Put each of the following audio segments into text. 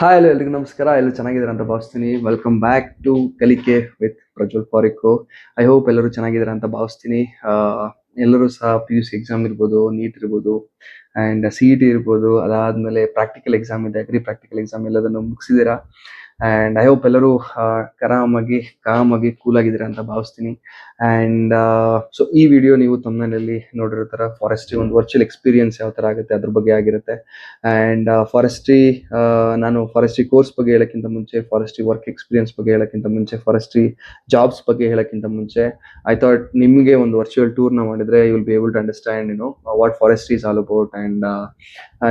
Hi hello ಎಲ್ರಿಗೂ ನಮಸ್ಕಾರ. ಎಲ್ಲರೂ ಚೆನ್ನಾಗಿದ್ದಾರೆ ಅಂತ ಭಾವಿಸ್ತೀನಿ. ವೆಲ್ಕಮ್ ಬ್ಯಾಕ್ ಟು ಕಲಿಕೆ ವಿತ್ ಪ್ರಜ್ವಲ್ ಪಾರಿಕೋ. ಐ ಹೋಪ್ ಎಲ್ಲರೂ ಚೆನ್ನಾಗಿದ್ದಾರೆ ಅಂತ ಭಾವಿಸ್ತೀನಿ. ಎಲ್ಲರೂ ಸಹ PUC ಎಕ್ಸಾಮ್ ಇರ್ಬೋದು, ನೀಟ್ ಇರ್ಬೋದು ಆ್ಯಂಡ್ CET ಇರ್ಬೋದು, ಅದಾದಮೇಲೆ ಪ್ರಾಕ್ಟಿಕಲ್ ಎಕ್ಸಾಮ್ ಇದೆ, ಅಗ್ರಿ ಪ್ರಾಕ್ಟಿಕಲ್ ಎಕ್ಸಾಮ್ ಎಲ್ಲದನ್ನು ಮುಗಿಸಿದ್ದೀರಾ. ಆ್ಯಂಡ್ ಐ ಹೋಪ್ ಎಲ್ಲರೂ ಕಾಮಾಗಿ ಕೂಲಾಗಿದ್ದೀರಾ ಅಂತ ಭಾವಿಸ್ತೀನಿ. ಆ್ಯಂಡ್ ಸೊ ಈ ವಿಡಿಯೋ ನೀವು ತಮ್ಮನಲ್ಲಿ ನೋಡಿರೋ ಥರ ಫಾರೆಸ್ಟ್ರಿ ಒಂದು ವರ್ಚುವಲ್ ಎಕ್ಸ್ಪೀರಿಯನ್ಸ್ ಯಾವ ಥರ ಆಗುತ್ತೆ ಅದ್ರ ಬಗ್ಗೆ ಆಗಿರುತ್ತೆ. ಆ್ಯಂಡ್ ನಾನು ಫಾರೆಸ್ಟ್ರಿ ಕೋರ್ಸ್ ಬಗ್ಗೆ ಹೇಳೋಕ್ಕಿಂತ ಮುಂಚೆ, ಫಾರೆಸ್ಟ್ರಿ ವರ್ಕ್ ಎಕ್ಸ್ಪೀರಿಯನ್ಸ್ ಬಗ್ಗೆ ಹೇಳೋಕ್ಕಿಂತ ಮುಂಚೆ, ಫಾರೆಸ್ಟ್ರಿ ಜಾಬ್ಸ್ ಬಗ್ಗೆ ಹೇಳೋಕ್ಕಿಂತ ಮುಂಚೆ ಐ ಥಾಟ್ ನಿಮಗೆ ಒಂದು ವರ್ಚುವಲ್ ಟೂರ್ನ ಮಾಡಿದ್ರೆ you will be able to understand what forestry is all about. And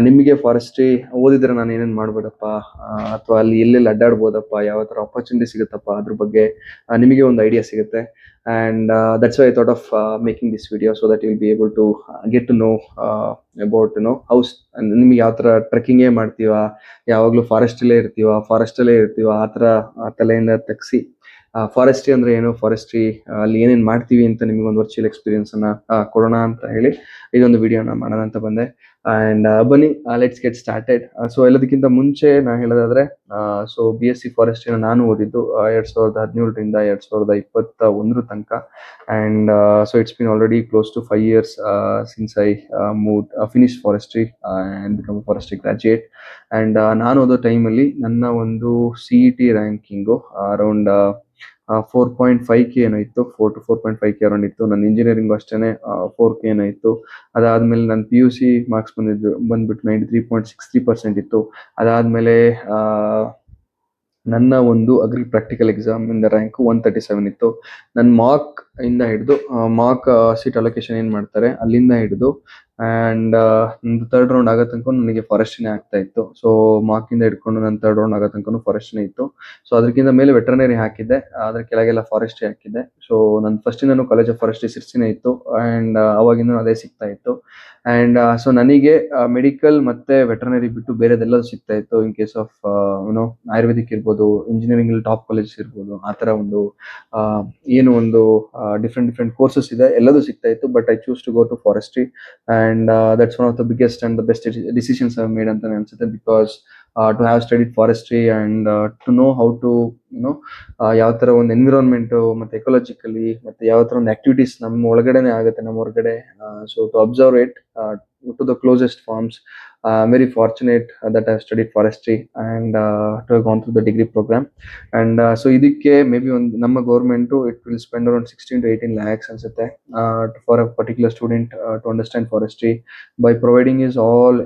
ನಿಮಗೆ ಫಾರೆಸ್ಟ್ರಿ ಓದಿದ್ರೆ ನಾನು ಏನೇನು ಮಾಡ್ಬೋದಪ್ಪ, ಅಥವಾ ಅಲ್ಲಿ ಎಲ್ಲೆಲ್ಲಿ ಅಡ್ಡಾಡ್ಬೋದಪ್ಪ, ಯಾವ ಥರ ಆಪರ್ಚುನಿಟಿ ಸಿಗುತ್ತಪ್ಪ ಅದ್ರ ಬಗ್ಗೆ ನಿಮಗೆ ಒಂದು ಐಡಿಯಾ ಸಿಗುತ್ತೆ. And that's why I thought of making this video so that you'll be able to get to know about how ನಿಮಗೆ ಯಾವ ಥರ ಟ್ರೆಕ್ಕಿಂಗೇ ಮಾಡ್ತೀವಾ, ಯಾವಾಗಲೂ ಫಾರೆಸ್ಟಲ್ಲೇ ಇರ್ತೀವಾ ಆ ಥರ ತಲೆಯಿಂದ ತೆಗ್ಸಿ ಫಾರೆಸ್ಟ್ರಿ ಅಂದರೆ ಏನು, ಫಾರೆಸ್ಟ್ರಿ ಅಲ್ಲಿ ಏನೇನು ಮಾಡ್ತೀವಿ ಅಂತ ನಿಮಗೆ ಒಂದು ವರ್ಚುವಲ್ ಎಕ್ಸ್ಪೀರಿಯನ್ಸನ್ನು ಕೊಡೋಣ ಅಂತ ಹೇಳಿ ಇದೊಂದು ವಿಡಿಯೋನ ಮಾಡೋಣ ಅಂತ ಬಂದೆ. ಆ್ಯಂಡ್ ಬನ್ನಿ, ಲೆಟ್ಸ್ ಗೆಟ್ ಸ್ಟಾರ್ಟೆಡ್. ಸೊ ಎಲ್ಲದಕ್ಕಿಂತ ಮುಂಚೆ ನಾನು ಹೇಳೋದಾದ್ರೆ, ಸೊ BSc ಫಾರೆಸ್ಟ್ರಿನ ನಾನು ಓದಿದ್ದು 2017ರಿಂದ 2021 ತನಕ. And so it's been already close to 5 years since I finish forestry and become forestry graduate. And ನಾನು ಓದೋ ಟೈಮಲ್ಲಿ ನನ್ನ ಒಂದು CET ರ್ಯಾಂಕಿಂಗು ಅರೌಂಡ್ 4.5K ಏನೋ ಇತ್ತು, 4 to 4.5K ಅರೌಂಡ್ ಇತ್ತು. ನನ್ನ ಇಂಜಿನಿಯರಿಂಗು ಅಷ್ಟೇ 4K ಏನೋ ಇತ್ತು. ಅದಾದಮೇಲೆ ನನ್ನ PUC ಮಾರ್ಕ್ಸ್ ಬಂದ್ಬಿಟ್ಟು 93.63% ಇತ್ತು. ಅದಾದಮೇಲೆ ನನ್ನ ಒಂದು ಅಗ್ರಿ ಪ್ರಾಕ್ಟಿಕಲ್ ಎಕ್ಸಾಮ್ ಇಂದ ರ್ಯಾಂಕು 137 ಇತ್ತು. ನನ್ನ ಮಾರ್ಕ್ ಸೀಟ್ ಅಲೋಕೇಶನ್ ಏನು ಮಾಡ್ತಾರೆ ಅಲ್ಲಿಂದ ಹಿಡಿದು ಆ್ಯಂಡ್ ನಂದು 3rd ರೌಂಡ್ ಆಗೋ ತನಕ ನನಗೆ ಫಾರೆಸ್ಟ್ರಿನೇ ಆಗ್ತಾ ಇತ್ತು. ಸೊ ಮಾರ್ಕಿಂದ ಹಿಡ್ಕೊಂಡು ನನ್ನ 3rd ರೌಂಡ್ ಆಗೋ ತನಕ ಫಾರೆಸ್ಟ್ರಿನೇ ಇತ್ತು. ಸೊ ಅದಕ್ಕಿಂತ ಮೇಲೆ ವೆಟರ್ನರಿ ಹಾಕಿದ್ದೆ, ಅದ್ರ ಕೆಳಗೆಲ್ಲ ಫಾರೆಸ್ಟ್ರಿ ಹಾಕಿದ್ದೆ. ಸೊ ನನ್ನ ಫಸ್ಟಿಂದನೂ ಕಾಲೇಜ್ ಆಫ್ ಫಾರೆಸ್ಟ್ರಿ ಸಿರ್ಸಿನೇ ಇತ್ತು ಆ್ಯಂಡ್ ಅವಾಗಿಂದ ಅದೇ ಸಿಗ್ತಾ ಇತ್ತು. ಆ್ಯಂಡ್ ಸೊ ನನಗೆ ಮೆಡಿಕಲ್ ಮತ್ತು ವೆಟರ್ನರಿ ಬಿಟ್ಟು ಬೇರೆದೆಲ್ಲದೂ ಸಿಗ್ತಾ ಇತ್ತು. ಇನ್ ಕೇಸ್ ಆಫ್ ಆಯುರ್ವೇದಿಕ್ ಇರ್ಬೋದು, ಇಂಜಿನಿಯರಿಂಗ್ ಟಾಪ್ ಕಾಲೇಜಸ್ ಇರ್ಬೋದು, ಆ ಥರ ಒಂದು ಡಿಫ್ರೆಂಟ್ ಕೋರ್ಸಸ್ ಇದೆ, ಎಲ್ಲದೂ ಸಿಗ್ತಾ ಇತ್ತು. But I choose to go to forestry and that's one of the biggest and the best decisions I made ಅಂತ ಅನ್ಸುತ್ತೆ. Because to have studied forestry and to know how to ಯಾವ ಥರ ಒಂದು environment ಮತ್ತು ಎಕೊಲಾಜಿಕಲಿ ಮತ್ತು ಯಾವ ಥರ ಒಂದು ಆಕ್ಟಿವಿಟೀಸ್ ನಮ್ಮ ಒಳಗಡೆನೇ ಆಗುತ್ತೆ, ನಮ್ಮ ಹೊರಗಡೆ. So to observe it to the closest forms. I'm very fortunate that I have studied forestry and to have gone through the degree program. And so idikke maybe ನಮ್ಮ government it will spend around 16 to 18 lakhs ಅನ್ಸುತ್ತೆ for a particular student to understand forestry by providing his all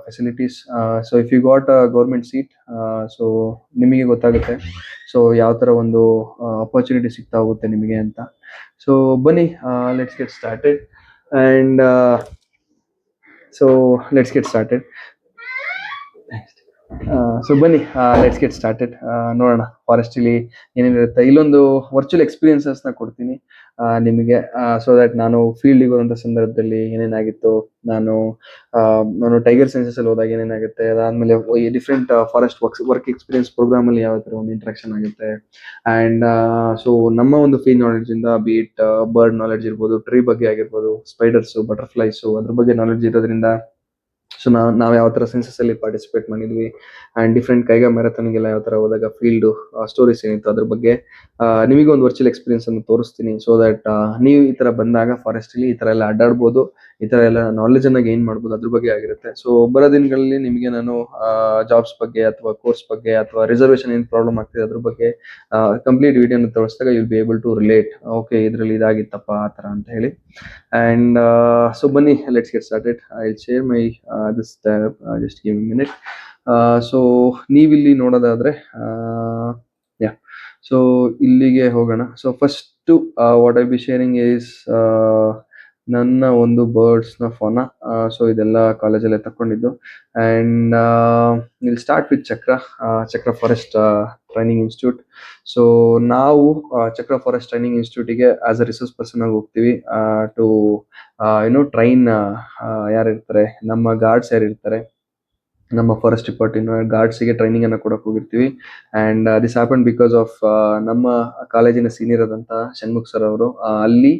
facilities. So if you got a government seat, so ನಿಮಗೆ ಗೊತ್ತಾಗುತ್ತೆ so ಯಾವ ಥರ ಒಂದು opportunity ಸಿಗ್ತಾ ಹೋಗುತ್ತೆ ನಿಮಗೆ ಅಂತ. ಸೊ ಬನ್ನಿ, let's get started. And So let's get started. Let's get started. ನೋಡೋಣ ಫಾರೆಸ್ಟ್ರಿಲಿ ಏನೇನಿರುತ್ತೆ. ಇಲ್ಲೊಂದು ವರ್ಚುವಲ್ ಎಕ್ಸ್ಪೀರಿಯನ್ಸಸ್ನ ಕೊಡ್ತೀನಿ ನಿಮಗೆ, ಸೊ ದಟ್ ನಾನು ಫೀಲ್ಡಿಗೆ ಹೋದಂಥ ಸಂದರ್ಭದಲ್ಲಿ ಏನೇನಾಗಿತ್ತು, ನಾನು ಟೈಗರ್ ಸೈನ್ಸಸ್ಸಲ್ಲಿ ಹೋದಾಗ ಏನೇನಾಗುತ್ತೆ, ಅದಾದಮೇಲೆ ಡಿಫ್ರೆಂಟ್ ಫಾರೆಸ್ಟ್ ವರ್ಕ್ ಎಕ್ಸ್ಪೀರಿಯನ್ಸ್ ಪ್ರೋಗ್ರಾಮಲ್ಲಿ ಯಾವ ಥರ ಒಂದು ಇಂಟ್ರಾಕ್ಷನ್ ಆಗುತ್ತೆ. ಆ್ಯಂಡ್ ಸೊ ನಮ್ಮ ಒಂದು ಫೀಲ್ಡ್ ನಾಲೆಡ್ಜಿಂದ ಬೀಟ್ ಬರ್ಡ್ ನಾಲೆಡ್ಜ್ ಇರ್ಬೋದು, ಟ್ರೀ ಬಗ್ಗೆ ಆಗಿರ್ಬೋದು, ಸ್ಪೈಡರ್ಸು, ಬಟರ್ಫ್ಲೈಸು ಅದ್ರ ಬಗ್ಗೆ ನಾಲೆಡ್ಜ್ ಇರೋದ್ರಿಂದ ಸೊ ನಾವು ಯಾವ ಥರ ಸೆನ್ಸಸ್ಸಲ್ಲಿ ಪಾರ್ಟಿಸಿಪೇಟ್ ಮಾಡಿದ್ವಿ ಆ್ಯಂಡ್ ಡಿಫ್ರೆಂಟ್ ಕೈಗಾ ಮ್ಯಾರಥಾನ್ಗೆಲ್ಲ ಯಾವ ಥರ ಹೋದಾಗ ಫೀಲ್ಡು ಸ್ಟೋರೀಸ್ ಏನಿತ್ತು ಅದ್ರ ಬಗ್ಗೆ ನಿಮಗೆ ಒಂದು ವರ್ಚುವಲ್ ಎಕ್ಸ್ಪೀರಿಯನ್ಸನ್ನು ತೋರಿಸ್ತೀನಿ. ಸೊ ದಟ್ ನೀವು ಈ ಥರ ಬಂದಾಗ ಫಾರೆಸ್ಟಲ್ಲಿ ಈ ಥರ ಎಲ್ಲ ಅಡ್ಡಾಡ್ಬೋದು, ಈ ಥರ ಎಲ್ಲ ನಾಲೆಜನ್ನು ಗೇನ್ ಮಾಡ್ಬೋದು, ಅದ್ರ ಬಗ್ಗೆ ಆಗಿರುತ್ತೆ. ಸೊ ಬರೋ ದಿನಗಳಲ್ಲಿ ನಿಮಗೆ ನಾನು ಜಾಬ್ಸ್ ಬಗ್ಗೆ ಅಥವಾ ಕೋರ್ಸ್ ಬಗ್ಗೆ ಅಥವಾ ರಿಸರ್ವೇಷನ್ ಏನು ಪ್ರಾಬ್ಲಮ್ ಆಗ್ತಿದೆ ಅದ್ರ ಬಗ್ಗೆ ಕಂಪ್ಲೀಟ್ ವಿಡಿಯೋನ ತೋರಿಸಿದಾಗ you will be able to relate, okay ಇದರಲ್ಲಿ ಇದಾಗಿತ್ತಪ್ಪ ಆ ಥರ ಅಂತ ಹೇಳಿ. ಆ್ಯಂಡ್ ಸೊ ಬನ್ನಿ, let's get started. I will share my this tab, just give me minute. So ನೀವಿಲ್ಲಿ ನೋಡೋದಾದರೆ ಸೊ ಇಲ್ಲಿಗೆ ಹೋಗೋಣ. So first what I be sharing is ನನ್ನ ಒಂದು ಬರ್ಡ್ಸ್ನ ಫೋನ. ಸೊ ಇದೆಲ್ಲ ಕಾಲೇಜಲ್ಲೇ ತಗೊಂಡಿದ್ದು. And will start with Chakra forest training institute. So ನಾವು ಚಕ್ರ ಫಾರೆಸ್ಟ್ ಟ್ರೈನಿಂಗ್ ಇನ್ಸ್ಟಿಟ್ಯೂಟಿಗೆ ಆಸ್ ಅ ರಿಸೋರ್ಸ್ ಪರ್ಸನ್ ಆಗಿ ಹೋಗ್ತೀವಿ ಟು ಟ್ರೈನ್ ಯಾರಿರ್ತಾರೆ, ನಮ್ಮ ಗಾರ್ಡ್ಸ್ ಯಾರಿರ್ತಾರೆ ನಮ್ಮ ಫಾರೆಸ್ಟ್ ಡಿಪಾರ್ಟ್ಮೆಂಟ್ ಗಾರ್ಡ್ಸಿಗೆ ಟ್ರೈನಿಂಗ್ ಅನ್ನು ಕೊಡಕ್ಕೆ ಹೋಗಿರ್ತೀವಿ. And this happen because of ನಮ್ಮ ಕಾಲೇಜಿನ ಸೀನಿಯರ್ ಆದಂಥ ಷಣ್ಮುಖ್ ಸರ್ ಅವರು ಅಲ್ಲಿ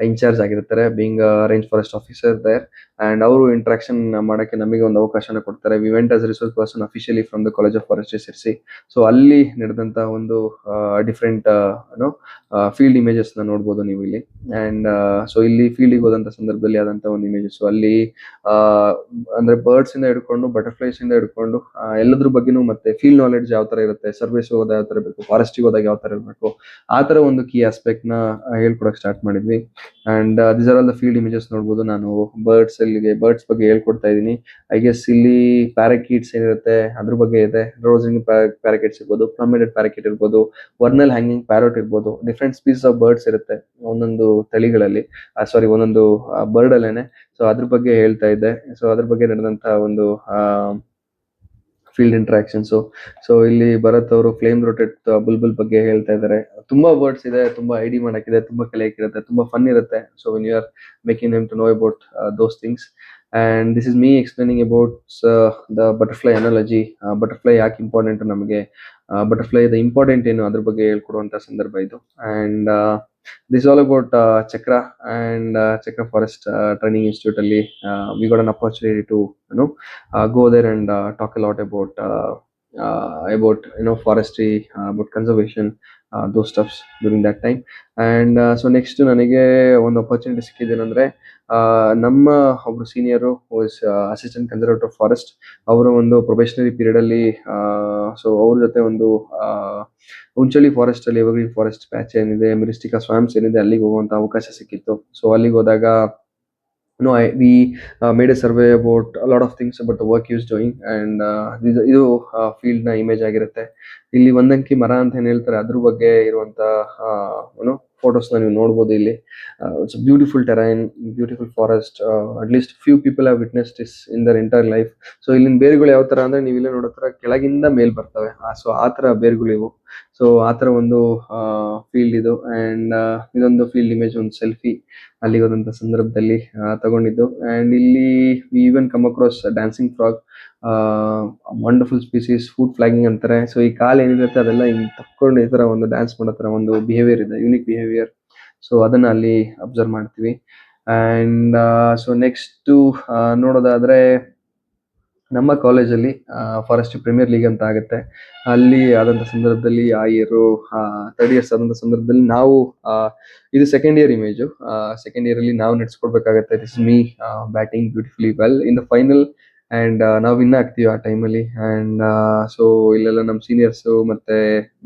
ಇನ್ಚಾರ್ಜ್ ಆಗಿರ್ತಾರೆ, being range forest officer there. And ಅವರು ಇಂಟ್ರಾಕ್ಷನ್ ಮಾಡೋಕ್ಕೆ ನಮಗೆ ಒಂದು ಅವಕಾಶನ ಕೊಡ್ತಾರೆ. We went as resource person officially from the college of forestry Sirsi. So ಅಲ್ಲಿ ನಡೆದಂಥ ಒಂದು ಡಿಫ್ರೆಂಟ್ ಏನೋ ಫೀಲ್ಡ್ ಇಮೇಜಸ್ನ ನೋಡ್ಬೋದು ನೀವು ಇಲ್ಲಿ. ಆ್ಯಂಡ್ ಸೊ ಇಲ್ಲಿ ಫೀಲ್ಡಿಗೆ ಹೋದಂಥ ಸಂದರ್ಭದಲ್ಲಿ ಆದಂಥ ಒಂದು ಇಮೇಜಸ್ ಅಲ್ಲಿ ಅಂದ್ರೆ ಬರ್ಡ್ಸ್ ಇಂದ ಹಿಡ್ಕೊಂಡು ಬಟರ್ಫ್ಲೈಸ್ ಇಂದ ಹಿಡ್ಕೊಂಡು ಎಲ್ಲದ್ರ ಬಗ್ಗೆನೂ, ಮತ್ತೆ ಫೀಲ್ಡ್ ನಾಲೆಡ್ಜ್ ಯಾವ ತರ ಇರುತ್ತೆ, ಸರ್ವಿಸ್ ಹೋದಾಗ ಯಾವ ತರ ಇರಬೇಕು, ಫಾರೆಸ್ಟಿಗೆ ಹೋದಾಗ ಯಾವ ತರ ಇರಬೇಕು, ಆ ತರ ಒಂದು ಕೀ ಆಸ್ಪೆಕ್ಟ್ ನ ಹೇಳ್ಕೊಡಕ್ ಸ್ಟಾರ್ಟ್ ಮಾಡಿದ್ವಿ. And this are all the field images ನೋಡ್ಬೋದು. ನಾನು ಬರ್ಡ್ಸ್ ಬಗ್ಗೆ ಹೇಳ್ಕೊಡ್ತಾ ಇದ್ದೀನಿ. ಐ ಗೆಸ್ ಇಲ್ಲಿ ಪ್ಯಾರಾಕೀಟ್ಸ್ ಏನಿರುತ್ತೆ ಅದ್ರ ಬಗ್ಗೆ ಇದೆ. ರೋಸಿಂಗ್ ಪ್ಯಾರಾಕೀಟ್ಸ್ ಇರ್ಬೋದು, ಪ್ಲಮೇಟೆಡ್ ಪ್ಯಾರಾಕೀಟ್ ಇರ್ಬೋದು, ವರ್ನಲ್ ಹ್ಯಾಂಗಿಂಗ್ ಪ್ಯಾರೋಟ್ ಇರ್ಬೋದು. ಡಿಫ್ರೆಂಟ್ ಸ್ಪೀಸಸ್ ಆಫ್ ಬರ್ಡ್ಸ್ ಇರುತ್ತೆ ಒಂದೊಂದು ತಳಿಗಳಲ್ಲಿ, ಒಂದೊಂದು ಬರ್ಡ್ ಅಲ್ಲೇನೆ. ಸೊ ಅದ್ರ ಬಗ್ಗೆ ಹೇಳ್ತಾ ಇದ್ದೆ. ಸೊ ಅದ್ರ ಬಗ್ಗೆ ನಡೆದಂತ ಒಂದು ಫೀಲ್ಡ್ ಇಂಟ್ರಾಕ್ಷನ್ಸು. ಸೊ ಇಲ್ಲಿ ಭರತ್ ಅವರು ಫ್ಲೇಮ್ ರೊಟೇಟ್ ಬುಲ್ಬುಲ್ ಬಗ್ಗೆ ಹೇಳ್ತಾ ಇದ್ದಾರೆ. ತುಂಬಾ ವರ್ಡ್ಸ್ ಇದೆ, ತುಂಬಾ ಐಡಿ ಮಾಡಕ್ಕಿದೆ, ತುಂಬಾ ಕಲಿಯಕ್ಕಿರುತ್ತೆ, ತುಂಬಾ ಫನ್ ಇರುತ್ತೆ. So when you are making them to know about those things. And this is me explaining about the butterfly analogy. Butterfly ಯಾಕೆ ಇಂಪಾರ್ಟೆಂಟ್ ನಮಗೆ, ಬಟರ್ಫ್ಲೈದ ಇಂಪಾರ್ಟೆಂಟ್ ಏನು, ಅದ್ರ ಬಗ್ಗೆ ಹೇಳ್ಕೊಡುವಂತ ಸಂದರ್ಭ ಇದು. And this is all about Chakra and Chakra Forest Training Institute ಅಲ್ಲಿ we got an opportunity to go there and talk a lot about forestry, about conservation, those stuffs during that time. And so next ನನಗೆ ಒಂದು opportunity ಸಿಕ್ಕಿದ್ದೇನೆಂದ್ರೆ, ನಮ್ಮ ಒಬ್ರು senior assistant conservator of forest, ಅವರು ಒಂದು probationary period ಅಲ್ಲಿ so ಅವ್ರ ಜೊತೆ ಒಂದು ಉಂಚಳ್ಳಿ ಫಾರೆಸ್ಟ್ ಅಲ್ಲಿ ಎವರ್ಗ್ರೀನ್ ಫಾರೆಸ್ಟ್ ಪ್ಯಾಚ್ ಏನಿದೆ, ಮಿರಿಸ್ಟಿಕಾ ಸ್ವಾಮ್ಸ್ ಏನಿದೆ, ಅಲ್ಲಿಗೆ ಹೋಗುವಂತ ಅವಕಾಶ ಸಿಕ್ಕಿತ್ತು. ಸೊ ಅಲ್ಲಿಗೆ ಹೋದಾಗ we made a survey about a lot of things about the work he was doing. And ಇದು ಫೀಲ್ಡ್ ನ ಇಮೇಜ್ ಆಗಿರುತ್ತೆ. ಇಲ್ಲಿ ಒಂದಂಕಿ ಮರ ಅಂತ ಏನ್ ಹೇಳ್ತಾರೆ ಅದ್ರ ಬಗ್ಗೆ ಇರುವಂತ ಫೋಟೋಸ್ ನೀವು ನೋಡ್ಬೋದು ಇಲ್ಲಿ. It's beautiful terrain, beautiful forest. At least few people have witnessed this in their entire life. So ಇಲ್ಲಿನ ಬೇರುಗಳು ಯಾವ ತರ ಅಂದ್ರೆ, ನೀವು ಇಲ್ಲೇ ನೋಡೋತರ ಕೆಳಗಿಂದ ಮೇಲ್ ಬರ್ತವೆ. ಸೊ ಆ ತರ ಬೇರುಗಳು ಇವು. ಸೊ ಆ ತರ ಒಂದು ಫೀಲ್ಡ್ ಇದು. ಅಂಡ್ ಇದೊಂದು ಫೀಲ್ಡ್ ಇಮೇಜ್, ಒಂದು ಸೆಲ್ಫಿ ಅಲ್ಲಿಗೆ ಹೋದಂತ ಸಂದರ್ಭದಲ್ಲಿ ತಗೊಂಡಿದ್ದು. ಅಂಡ್ ಇಲ್ಲಿ we even come across dancing frog, wonderful species, foot flagging ಅಂತಾರೆ. ಸೊ ಈ ಕಾಲ್ ಏನಿರುತ್ತೆ ಅದೆಲ್ಲ ಹಿಂಗ್ ತಕ್ಕೊಂಡು ಈ ತರ ಒಂದು ಡ್ಯಾನ್ಸ್ ಮಾಡೋ ತರ ಒಂದು ಬಿಹೇವಿಯರ್ ಇದೆ, ಯೂನಿಕ್ ಬಿಹೇವಿಯರ್. ಸೊ ಅದನ್ನ ಅಲ್ಲಿ ಅಬ್ಸರ್ವ್ ಮಾಡ್ತೀವಿ. ಅಂಡ್ ಸೊ ನೆಕ್ಸ್ಟ್ ನೋಡೋದಾದ್ರೆ, ನಮ್ಮ ಕಾಲೇಜಲ್ಲಿ ಫಾರೆಸ್ಟ್ ಪ್ರೀಮಿಯರ್ ಲೀಗ್ ಅಂತ ಆಗುತ್ತೆ. ಅಲ್ಲಿ ಆದಂತ ಸಂದರ್ಭದಲ್ಲಿ ಆ ಇಯರ್ 3rd ಇಯರ್ಸ್ ಆದಂತ ಸಂದರ್ಭದಲ್ಲಿ ನಾವು ಇದು second year image. Second year ಅಲ್ಲಿ ನಾವು ನಡೆಸ್ಕೊಡ್ಬೇಕಾಗತ್ತೆ. This me batting beautifully well in the final. And ನಾವು ವಿನ್ ಆಗ್ತೀವಿ ಆ ಟೈಮಲ್ಲಿ. ಅಂಡ್ ಸೊ ಇಲ್ಲೆಲ್ಲ ನಮ್ಮ ಸೀನಿಯರ್ಸ್ ಮತ್ತೆ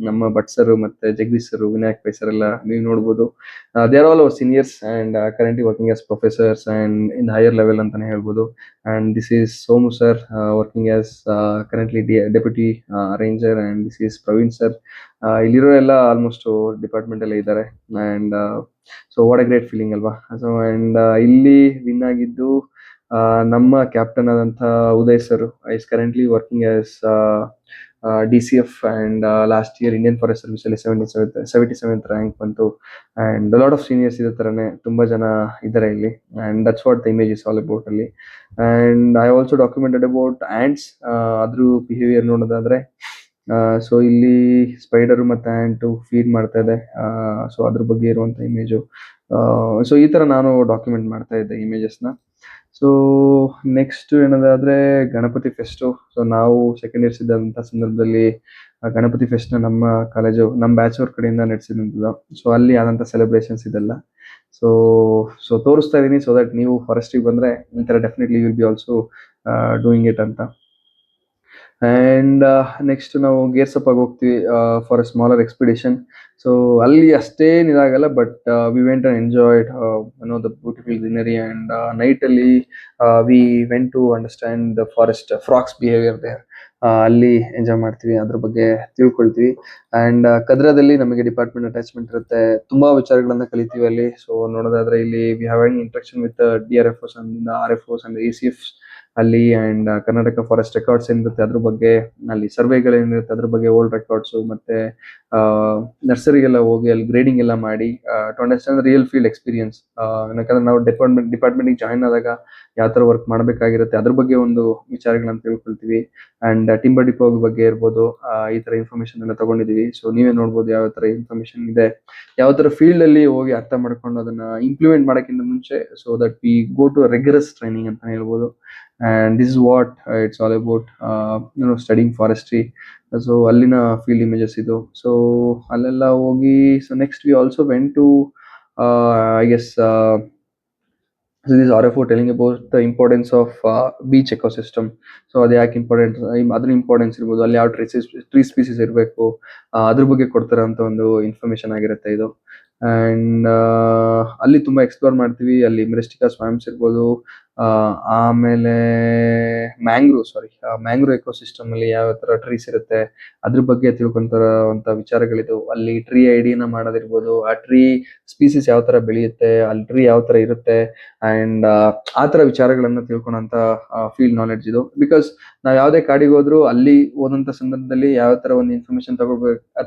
ನಮ್ಮ ಭಟ್ ಸರ್ ಮತ್ತೆ ಜಗದೀಶ್ ಸರ್, ವಿನಾಯಕ್ ಪೈ ಸರ್ ಎಲ್ಲ ನೀವು ನೋಡ್ಬೋದು. They are all our seniors and currently working as professors and in higher level ಅಂತಾನೆ ಹೇಳ್ಬೋದು. And this is Somu sir, working as currently deputy ranger, and this is Praveen sir. ಇಲ್ಲಿರೋ ಎಲ್ಲ almost department ಎಲ್ಲ ಇದ್ದಾರೆ. And so what a great feeling ಅಲ್ವಾ. So and ಇಲ್ಲಿ win ಆಗಿದ್ದು ನಮ್ಮ ಕ್ಯಾಪ್ಟನ್ ಆದಂತ Uday sir. Is currently working as DCF and last year Indian forest service ಅಲ್ಲಿ 77th ರ್ಯಾಂಕ್ ಬಂತು. ಅಂಡ್ ಲಾಟ್ ಆಫ್ ಸೀನಿಯರ್ಸ್ ಇದೇ ತರನೇ ತುಂಬಾ ಜನ ಇದ್ದಾರೆ ಇಲ್ಲಿ. And that's what the image is all about ಅಲ್ಲಿ. And I also documented about ants. ಅದ್ರ ಬಿಹೇವಿಯರ್ ನೋಡೋದಾದ್ರೆ, ಸೊ ಇಲ್ಲಿ ಸ್ಪೈಡರ್ ಮತ್ತೆ ಆಂಟ್ ಫೀಡ್ ಮಾಡ್ತಾ ಇದೆ. ಸೊ ಅದ್ರ ಬಗ್ಗೆ ಇರುವಂತ ಇಮೇಜು. ಸೊ ಈ ತರ ನಾನು ಡಾಕ್ಯುಮೆಂಟ್ ಮಾಡ್ತಾ ಇದ್ದೆ ಇಮೇಜಸ್ನ. ಸೊ ನೆಕ್ಸ್ಟ್ ಏನದಾದ್ರೆ ಗಣಪತಿ ಫೆಸ್ಟ್. ಸೊ ನಾವು ಸೆಕೆಂಡ್ ಇಯರ್ಸ್ ಇದ್ದಂತ ಸಂದರ್ಭದಲ್ಲಿ ಗಣಪತಿ ಫೆಸ್ಟ್ ನ ನಮ್ಮ ಕಾಲೇಜು, ನಮ್ಮ ಬ್ಯಾಚ್ ಅವ್ರ ಕಡೆಯಿಂದ ನಡೆಸಿದಂಥದ್ದು. ಸೊ ಅಲ್ಲಿ ಆದಂತ ಸೆಲೆಬ್ರೇಷನ್ಸ್ ಇದೆಲ್ಲ ಸೊ ತೋರಿಸ್ತಾ ಇದೀನಿ, ಸೊ ದಟ್ ನೀವು ಫಾರೆಸ್ಟಿಗೆ ಬಂದ್ರೆ ಈ ತರ definitely will be also doing it ಅಂತ. ಅಂಡ್ ನೆಕ್ಸ್ಟ್ ನಾವು ಗೇರ್ಸಪ್ ಆಗಿ ಹೋಗ್ತೀವಿ for a smaller expedition. So ಅಲ್ಲಿ ಅಷ್ಟೇನ್ ಇದಾಗಲ್ಲ, but we went and enjoyed the beautiful greenery. And night ಅಲ್ಲಿ we went to understand the forest frogs behaviour there. ಅಲ್ಲಿ enjoy ಮಾಡ್ತೀವಿ, ಅದ್ರ ಬಗ್ಗೆ ತಿಳ್ಕೊಳ್ತೀವಿ. ಅಂಡ್ ಕದ್ರದಲ್ಲಿ ನಮಗೆ ಡಿಪಾರ್ಟ್ಮೆಂಟ್ ಅಟ್ಯಾಚ್ಮೆಂಟ್ ಇರುತ್ತೆ, ತುಂಬಾ ವಿಚಾರಗಳನ್ನ ಕಲಿತೀವಿ ಅಲ್ಲಿ. ಸೊ ನೋಡೋದಾದ್ರೆ ಇಲ್ಲಿ we have interaction with DRFOs and RFOs and ACFs ಅಲ್ಲಿ. ಆ್ಯಂಡ್ ಕರ್ನಾಟಕ ಫಾರೆಸ್ಟ್ ರೆಕಾರ್ಡ್ಸ್ ಏನಿರುತ್ತೆ ಅದ್ರ ಬಗ್ಗೆ, ಅಲ್ಲಿ ಸರ್ವೆಗಳೇನಿರುತ್ತೆ ಅದ್ರ ಬಗ್ಗೆ ಓಲ್ಡ್ ರೆಕಾರ್ಡ್ಸು, ಮತ್ತೆ ನರ್ಸರಿಗೆಲ್ಲ ಹೋಗಿ ಅಲ್ಲಿ ಗ್ರೇಡಿಂಗ್ ಎಲ್ಲ ಮಾಡಿ to understand real field experience. ಯಾಕಂದ್ರೆ ನಾವು ಡಿಪಾರ್ಟ್ಮೆಂಟಿಗೆ ಜಾಯ್ನ್ ಆದಾಗ ಯಾವ ಥರ ವರ್ಕ್ ಮಾಡಬೇಕಾಗಿರುತ್ತೆ ಅದ್ರ ಬಗ್ಗೆ ಒಂದು ವಿಚಾರಗಳನ್ನ ತಿಳ್ಕೊಳ್ತೀವಿ. ಆ್ಯಂಡ್ ಟಿಂಬರ್ ಡಿಪೋ ಬಗ್ಗೆ ಇರ್ಬೋದು, ಈ ಥರ ಇನ್ಫಾರ್ಮೇಶನ್ ಎಲ್ಲ ತಗೊಂಡಿದ್ದೀವಿ. ಸೊ ನೀವೇ ನೋಡ್ಬೋದು ಯಾವ ಥರ ಇನ್ಫಾರ್ಮೇಶನ್ ಇದೆ, ಯಾವ ಥರ ಫೀಲ್ಡಲ್ಲಿ ಹೋಗಿ ಅರ್ಥ ಮಾಡ್ಕೊಂಡು ಅದನ್ನ ಇಂಪ್ಲಿಮೆಂಟ್ ಮಾಡೋಕ್ಕಿಂತ ಮುಂಚೆ, so that we go to regular training ಅಂತ ಹೇಳ್ಬೋದು. And this is what it's all about studying forestry. So ಅಲ್ಲಿನ ಫೀಲ್ಡ್ ಇಮೇಜಸ್ ಇದು. ಸೊ ಅಲ್ಲೆಲ್ಲ ಹೋಗಿ, so next we also went to I guess this is RFO telling about the importance of beach ecosystem. So ಅದು ಯಾಕೆ important, ಅದ್ರ importance ಇರ್ಬೋದು, ಅಲ್ಲಿ ಯಾವ ಟ್ರೀ ಸ್ಪೀಸೀಸ್ ಇರಬೇಕು, ಅದ್ರ ಬಗ್ಗೆ ಕೊಡ್ತಾರೆ ಅಂತ ಒಂದು ಇನ್ಫಾರ್ಮೇಶನ್ ಆಗಿರುತ್ತೆ ಇದು. ಆ್ಯಂಡ್ ಅಲ್ಲಿ ತುಂಬ ಎಕ್ಸ್ಪ್ಲೋರ್ ಮಾಡ್ತೀವಿ. ಅಲ್ಲಿ ಮೆರಿಸ್ಟಿಕಾ ಸ್ವಾಮ್ಸ್ ಇರ್ಬೋದು, ಆಮೇಲೆ ಮ್ಯಾಂಗ್ರೋ ಎಕೋಸಿಸ್ಟಮ್ ಅಲ್ಲಿ ಯಾವ ಥರ ಟ್ರೀಸ್ ಇರುತ್ತೆ ಅದ್ರ ಬಗ್ಗೆ ತಿಳ್ಕೊಂತಾರಂಥ ವಿಚಾರಗಳಿದು. ಅಲ್ಲಿ ಟ್ರೀ ಐಡಿನ ಮಾಡೋದಿರ್ಬೋದು, ಆ ಟ್ರೀ ಸ್ಪೀಸೀಸ್ ಯಾವ ಥರ ಬೆಳೆಯುತ್ತೆ, ಅಲ್ಲಿ ಟ್ರೀ ಯಾವ ಥರ ಇರುತ್ತೆ, ಆ್ಯಂಡ್ ಆ ಥರ ವಿಚಾರಗಳನ್ನ ತಿಳ್ಕೊಳಂತ ಫೀಲ್ಡ್ ನಾಲೆಡ್ಜ್ ಇದು. ಬಿಕಾಸ್ ನಾವು ಯಾವುದೇ ಕಾಡಿಗೆ ಹೋದ್ರು ಅಲ್ಲಿ ಹೋದಂಥ ಸಂದರ್ಭದಲ್ಲಿ ಯಾವ ಥರ ಒಂದು ಇನ್ಫಾರ್ಮೇಶನ್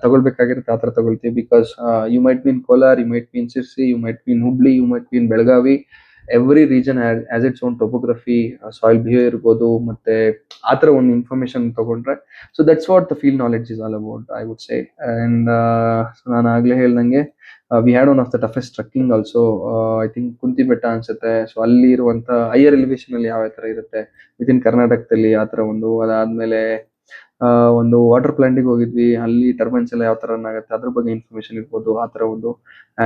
ತಗೊಳ್ಬೇಕಾಗಿರುತ್ತೆ ಆ ಥರ ತಗೊಳ್ತೀವಿ. Because you might be in Kolar, you might be in Sirsi, you might be in Hubli, you might be in Belagavi. Every region has its own topography, soil behaviour ಇರ್ಬೋದು, ಮತ್ತೆ ಆ ಥರ ಒಂದು ಇನ್ಫಾರ್ಮೇಶನ್ ತಗೊಂಡ್ರೆ, so that's what the field knowledge is all about, I would say. And ನಾನು ಆಗ್ಲೇ ಹೇಳ್ದಂಗೆ we had one of the toughest trekking also, I think Kunti Betta ಅನ್ಸುತ್ತೆ. ಸೊ ಅಲ್ಲಿ ಇರುವಂತ ಹೈಯರ್ ಎಲಿವೇಶನ್ ಅಲ್ಲಿ ಯಾವ ತರ ಇರುತ್ತೆ ವಿತ್ ಇನ್ ಕರ್ನಾಟಕದಲ್ಲಿ ಆ ತರ ಒಂದು. ಅದಾದ್ಮೇಲೆ ಒಂದು ವಾಟರ್ ಪ್ಲಾಂಟಿಗೆ ಹೋಗಿದ್ವಿ, ಅಲ್ಲಿ ಟರ್ಬೈನ್ಸ್ ಎಲ್ಲ ಯಾವ ತರ ರನ್ ಆಗುತ್ತೆ ಅದ್ರ ಬಗ್ಗೆ ಇನ್ಫಾರ್ಮೇಶನ್ ಇರ್ಬೋದು, ಆ ತರ ಒಂದು.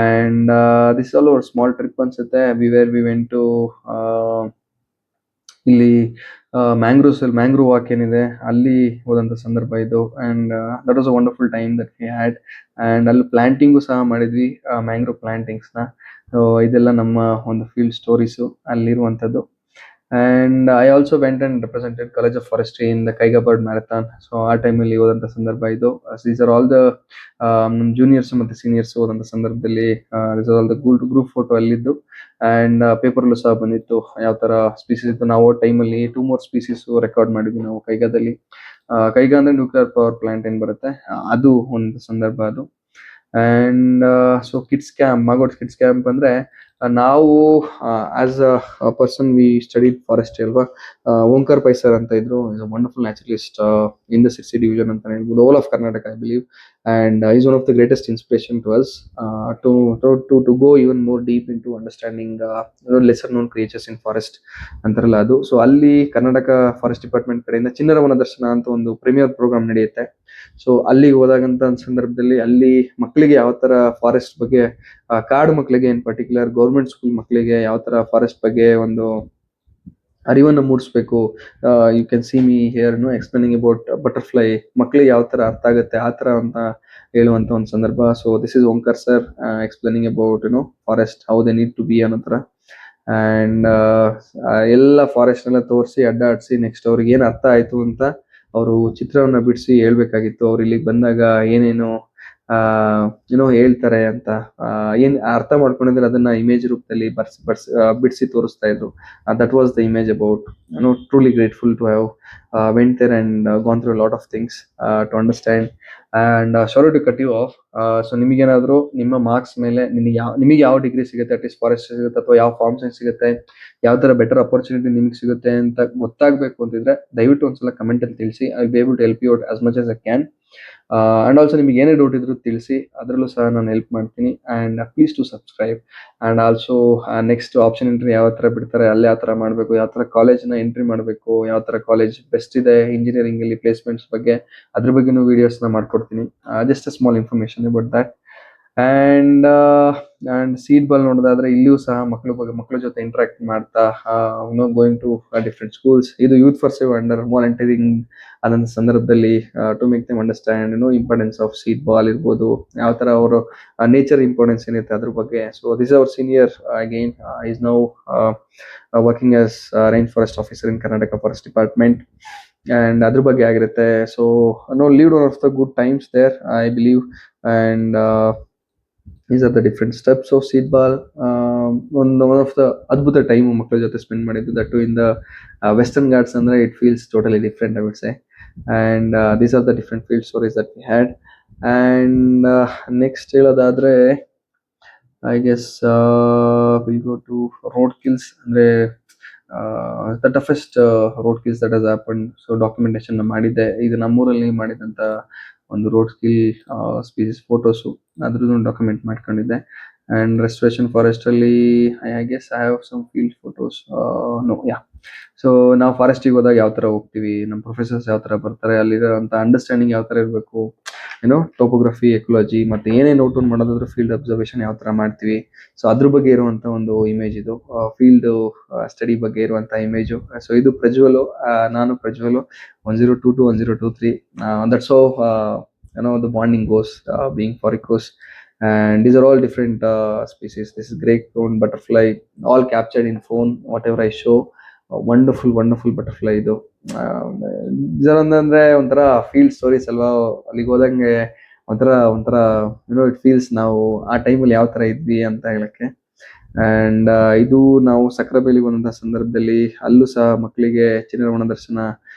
And this all our small trip ಅನ್ಸುತ್ತೆ. ವಿ ವೆಂಟ್ ಟು ಇಲ್ಲಿ ಮ್ಯಾಂಗ್ರೋ ವಾಕ್ ಏನಿದೆ ಅಲ್ಲಿ ಹೋದಂತ ಸಂದರ್ಭ ಇದು. And that was a wonderful time that we had. And ಅಲ್ಲಿ ಪ್ಲಾಂಟಿಂಗು ಸಹ ಮಾಡಿದ್ವಿ, ಮ್ಯಾಂಗ್ರೋ ಪ್ಲಾಂಟಿಂಗ್ಸ್ನ. ಇದೆಲ್ಲ ನಮ್ಮ ಒಂದು ಫೀಲ್ಡ್ ಸ್ಟೋರೀಸು ಅಲ್ಲಿರುವಂಥದ್ದು. And I also went and represented college of forestry in the Kaiga bird marathon. So ಆ ಟೈಮಲ್ಲಿ ಹೋದಂಥ ಸಂದರ್ಭ ಇದು. These are all the juniors ಮತ್ತು ಸೀನಿಯರ್ಸ್ ಹೋದಂಥ ಸಂದರ್ಭದಲ್ಲಿ these are all the group photo ಅಲ್ಲಿದ್ದು. ಅಂಡ್ ಪೇಪರ್ಲ್ಲೂ ಸಹ ಬಂದಿತ್ತು ಯಾವ ಥರ ಸ್ಪೀಸೀಸ್ ಇತ್ತು. ನಾವು ಟೈಮಲ್ಲಿ 2 more ಸ್ಪೀಸೀಸ್ ರೆಕಾರ್ಡ್ ಮಾಡಿದ್ವಿ ನಾವು ಕೈಗಾದಲ್ಲಿ. ಕೈಗಾ ಅಂದ್ರೆ ನ್ಯೂಕ್ಲಿಯರ್ ಪವರ್ ಪ್ಲಾಂಟ್ ಏನ್ ಬರುತ್ತೆ ಅದು ಒಂದು ಸಂದರ್ಭ ಅದು. And so kids camp, Magod kids camp ಅಂದ್ರೆ ನಾವು as a person we studied forestry ಅಲ್ವಾ. ಓಂಕಾರ್ ಪೈ ಸರ್ ಅಂತ ಇದ್ರು, is a wonderful naturalist in the Sirsi division ಅಂತ ಹೇಳ್ಬೋದು, all of Karnataka I believe. And is one of the greatest inspiration to us to go even more deep in to understanding lesser known creatures in forest ಅಂತಾರಲ್ಲ ಅದು. So ಅಲ್ಲಿ Karnataka forest department ಕಡೆಯಿಂದ ಚಿನ್ನರವನ ದರ್ಶನ ಅಂತ ಒಂದು premier program ನಡೆಯುತ್ತೆ. So ಅಲ್ಲಿಗೆ ಹೋದಾಗಂತ ಸಂದರ್ಭದಲ್ಲಿ ಅಲ್ಲಿ ಮಕ್ಕಳಿಗೆ ಯಾವ ತರ ಫಾರೆಸ್ಟ್ ಬಗ್ಗೆ, ಕಾಡು ಮಕ್ಕಳಿಗೆ ಇನ್ ಪರ್ಟಿಕ್ಯುಲರ್, ಗೌರ್ಮೆಂಟ್ ಸ್ಕೂಲ್ ಮಕ್ಕಳಿಗೆ ಯಾವ ತರ ಫಾರೆಸ್ಟ್ ಬಗ್ಗೆ ಒಂದು ಅರಿವನ್ನು ಮೂಡಿಸ್ಬೇಕು. You can see me here explaining about butterfly, ಮಕ್ಕಳಿಗೆ ಯಾವ ತರ ಅರ್ಥ ಆಗುತ್ತೆ ಆ ತರ ಅಂತ ಹೇಳುವಂತ ಒಂದು ಸಂದರ್ಭ. So this is Omkar sir explaining about forest how they need to be ಅನ್ನೋ ತರ. ಅಂಡ್ ಎಲ್ಲ ಫಾರೆಸ್ಟ್ ಎಲ್ಲ ತೋರಿಸಿ ಅಡ್ಡಾಡಿಸಿ ನೆಕ್ಸ್ಟ್ ಅವ್ರಿಗೆ ಏನ್ ಅರ್ಥ ಆಯ್ತು ಅಂತ ಅವರು ಚಿತ್ರವನ್ನ ಬಿಡಿಸಿ ಹೇಳ್ಬೇಕಾಗಿತ್ತು. ಅವ್ರು ಇಲ್ಲಿಗೆ ಬಂದಾಗ ಏನೇನು ಹೇಳ್ತಾರೆ ಅಂತ ಏನ್ ಅರ್ಥ ಮಾಡ್ಕೊಂಡಿದ್ರೆ ಅದನ್ನ ಇಮೇಜ್ ರೂಪದಲ್ಲಿ ಬಿಡಿಸಿ ತೋರಿಸ್ತಾ ಇದ್ರು. That was the image about truly grateful to have went there and gone through lot of things to understand. And sorry to cut you off. So ನಿಮಗೇನಾದ್ರು ನಿಮ್ಮ ಮಾರ್ಕ್ಸ್ ಮೇಲೆ ನಿಮಗೆ ಯಾವ ಡಿಗ್ರಿ ಸಿಗುತ್ತೆ, ಅಟ್ಲೀಸ್ಟ್ ಫಾರೆಸ್ಟ್ ಸಿಗುತ್ತೆ ಅಥವಾ ಯಾವ ಫಾರ್ಮ್ ಸೈನ್ಸ್ ಸಿಗುತ್ತೆ, ಯಾವ ತರ ಬೆಟರ್ ಅಪರ್ಚುನಿಟಿ ನಿಮಗೆ ಸಿಗುತ್ತೆ ಅಂತ ಗೊತ್ತಾಗಬೇಕು ಅಂತಿದ್ರೆ ದಯವಿಟ್ಟು ಒಂದ್ಸಲ ಕಮೆಂಟ್ ಅಲ್ಲಿ ತಿಳಿಸಿ. I be able to help you out as much as I can. And also ನಿಮಗೆ ಏನೇ ಡೌಟ್ ಇದ್ರು ತಿಳಿಸಿ, ಅದರಲ್ಲೂ ಸಹ ನಾನು ಹೆಲ್ಪ್ ಮಾಡ್ತೀನಿ. And please to subscribe. And also next option entry ಯಾವ ತರ ಬಿಡ್ತಾರೆ ಅಲ್ಲಿ ಯಾವ ತರ ಮಾಡಬೇಕು, ಯಾವ ತರ ಕಾಲೇಜ್ನ ಎಂಟ್ರಿ ಮಾಡಬೇಕು, ಯಾವ ತರ ಕಾಲೇಜ್ ಬೆಸ್ಟ್ ಇದೆ ಇಂಜಿನಿಯರಿಂಗ್ ಅಲ್ಲಿ ಪ್ಲೇಸ್ಮೆಂಟ್ಸ್ ಬಗ್ಗೆ, ಅದ್ರ ಬಗ್ಗೆನೂ ವಿಡಿಯೋಸ್ನ ಮಾಡ್ಕೊಡ್ತೀನಿ. Just a small information about that. And seed ball ನೋಡೋದಾದ್ರೆ ಇಲ್ಲಿಯೂ ಸಹ ಮಕ್ಕಳ ಜೊತೆ ಇಂಟ್ರಾಕ್ಟ್ ಮಾಡ್ತಾ ಗೋಯಿಂಗ್ ಟು ಡಿಫ್ರೆಂಟ್ ಸ್ಕೂಲ್ಸ್. ಇದು youth for Seva under volunteering ಆದಂತ ಸಂದರ್ಭದಲ್ಲಿ to make them understand importance of seed ball ಇರ್ಬೋದು, ಯಾವ ತರ ಅವರು ನೇಚರ್ ಇಂಪಾರ್ಟೆನ್ಸ್ ಏನಿರುತ್ತೆ ಅದ್ರ ಬಗ್ಗೆ. So this our senior again is now working as rain forest officer in Karnataka forest department. And ಅದ್ರ ಬಗ್ಗೆ ಆಗಿರುತ್ತೆ. So lead one of the good times there I believe. And these are the different steps of seed ball. One of the ಅದ್ಭುತ time ಮಕ್ಕಳ ಜೊತೆ spend ಮಾಡಿದ್ದು, that too in the western Ghats. ಅಂದ್ರೆ it feels totally different, I would say. And these are the different field stories that we had. And next ಹೇಳೋದಾದ್ರೆ, I guess will go to road kills. ಅಂದ್ರೆ the toughest road kills that has happen. So documentation ಮಾಡಿದ್ದೆ. ಇದು ನಮ್ಮೂರಲ್ಲಿ ಮಾಡಿದಂತ ಒಂದು road kill species photos, ಅದ್ರದ್ದು document ಮಾಡ್ಕೊಂಡಿದ್ದೆ. And restoration forest ಅಲ್ಲಿ I guess I have some field photos. No, yeah. So ನಾವು ಫಾರೆಸ್ಟಿಗೆ ಹೋದಾಗ ಯಾವ ತರ ಹೋಗ್ತೀವಿ, ನಮ್ಮ ಪ್ರೊಫೆಸರ್ಸ್ ಯಾವ ತರ ಬರ್ತಾರೆ, ಅಲ್ಲಿರೋಂಥ ಅಂಡರ್ಸ್ಟ್ಯಾಂಡಿಂಗ್ ಯಾವ ತರ ಇರಬೇಕು, ಏನೋ ಟೋಪೋಗ್ರಫಿ, ಎಕೋಲಜಿ, ಮತ್ತೆ ಏನೇ ನೋಟ್ ಮಾಡೋದಾದ್ರೂ ಫೀಲ್ಡ್ ಅಬ್ಸರ್ವೇಷನ್ ಯಾವ ತರ ಮಾಡ್ತೀವಿ. ಸೊ ಅದ್ರ ಬಗ್ಗೆ ಇರುವಂತ ಒಂದು ಇಮೇಜ್ ಇದು, ಫೀಲ್ಡ್ ಸ್ಟಡಿ ಬಗ್ಗೆ ಇರುವಂತ ಇಮೇಜು. ಸೊ ಇದು ಪ್ರಜ್ವಲ್, ನಾನು Prajwal, 1022 to 1023. That's how the bonding goes, being Foricos. And these are all different species. This is grey crown butterfly, all captured in phone, whatever I show. Wonderful butterfly ಇದು. ಅಂದ್ರೆ ಒಂಥರ field stories ಅಲ್ವಾ, ಅಲ್ಲಿಗೆ ಹೋದಂಗೆ ಒಂಥರ it feels ನಾವು ಆ ಟೈಮಲ್ಲಿ ಯಾವ ತರ ಇದ್ವಿ ಅಂತ ಹೇಳಕ್ಕೆ. ಅಂಡ್ ಇದು ನಾವು ಸಕ್ರೆಬೆಲಿ ಬಂದಂತ ಸಂದರ್ಭದಲ್ಲಿ ಅಲ್ಲೂ ಸಹ ಮಕ್ಕಳಿಗೆ ಚಿನ್ನರವಣ ದರ್ಶನ